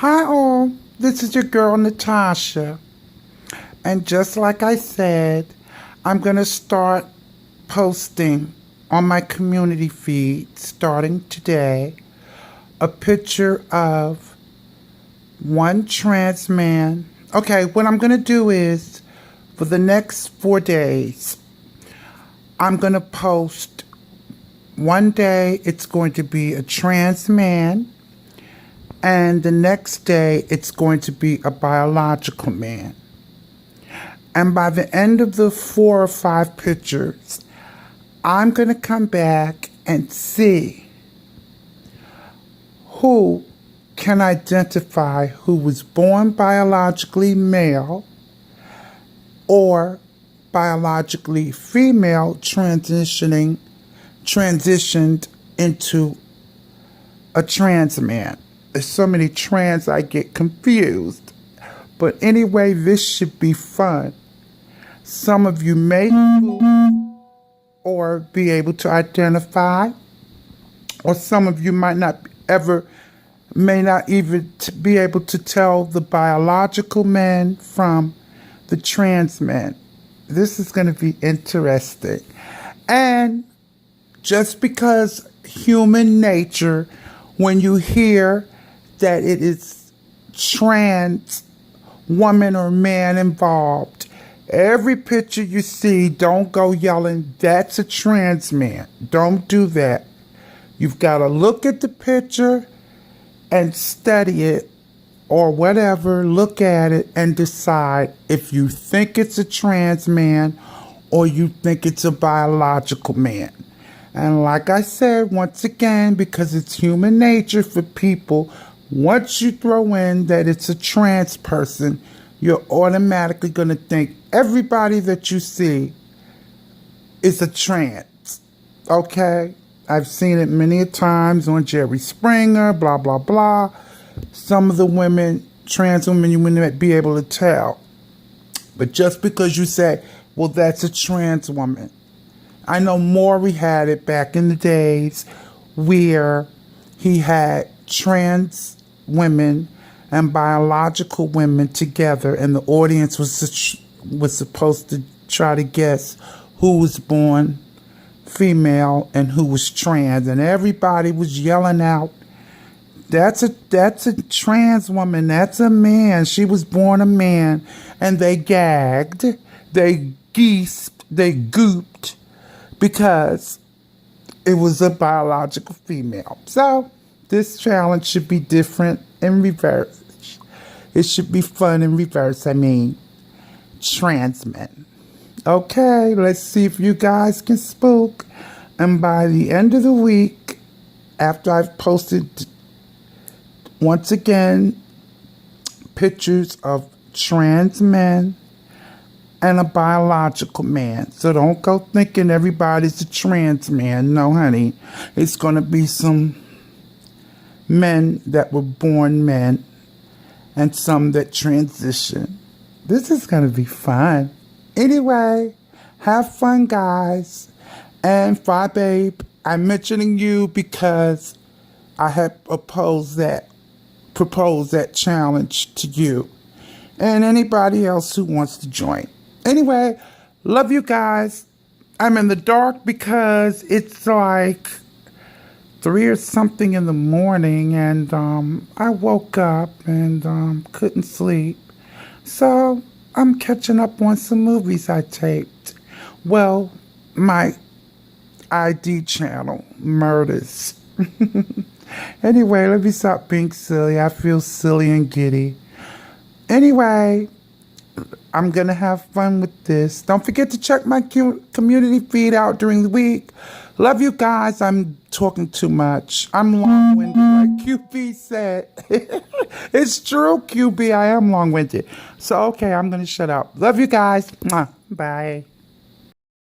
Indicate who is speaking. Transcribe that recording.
Speaker 1: Hi all, this is your girl Natasha, and just like I said, I'm going to start posting on my community feed starting today a picture of one trans man. Okay, what I'm going to do is for the next 4 days, I'm going to post one day it's going to be a trans man, and the next day it's going to be a biological man. And by the end of the 4 or 5 pictures, I'm going to come back and see who can identify who was born biologically male or biologically female transitioned into a trans man. There's so many trans I get confused. But anyway, this should be fun. Some of you may or be able to identify, or some of you may not even be able to tell the biological men from the trans men. This is going to be interesting. And just because human nature, when you hear that it is trans woman or man involved, every picture you see, don't go yelling, that's a trans man. Don't do that. You've got to look at the picture and study it or whatever, look at it and decide if you think it's a trans man or you think it's a biological man. And like I said, once again, because it's human nature for people, once you throw in that it's a trans person, you're automatically going to think everybody that you see is a trans. Okay? I've seen it many a times on Jerry Springer, blah, blah, blah. Some of the women, trans women, you wouldn't be able to tell. But just because you say, well, that's a trans woman. I know Maury had it back in the days where he had trans women and biological women together, and the audience was supposed to try to guess who was born female and who was trans, and everybody was yelling out, that's a trans woman, that's a man, she was born a man. And they gagged, they geesped, they gooped, because it was a biological female. So this challenge should be different in reverse. It should be fun in reverse. I mean, trans men. Okay, let's see if you guys can spook. And by the end of the week, after I've posted, once again, pictures of trans men and a biological man. So don't go thinking everybody's a trans man. No, honey. It's going to be some men that were born men and some that transition. This is going to be fun. Anyway, have fun, guys. And FYEBABE, I'm mentioning you because I have proposed that challenge to you and anybody else who wants to join. Anyway, love you guys. I'm in the dark because it's like 3 or something in the morning, and I woke up and couldn't sleep. So I'm catching up on some movies I taped. Well, my ID channel, Murders. Anyway, let me stop being silly. I feel silly and giddy. Anyway, I'm going to have fun with this. Don't forget to check my community feed out during the week. Love you guys. I'm talking too much. I'm long-winded, like QB said. It's true, QB. I am long-winded. So, okay, I'm going to shut up. Love you guys. Mwah. Bye.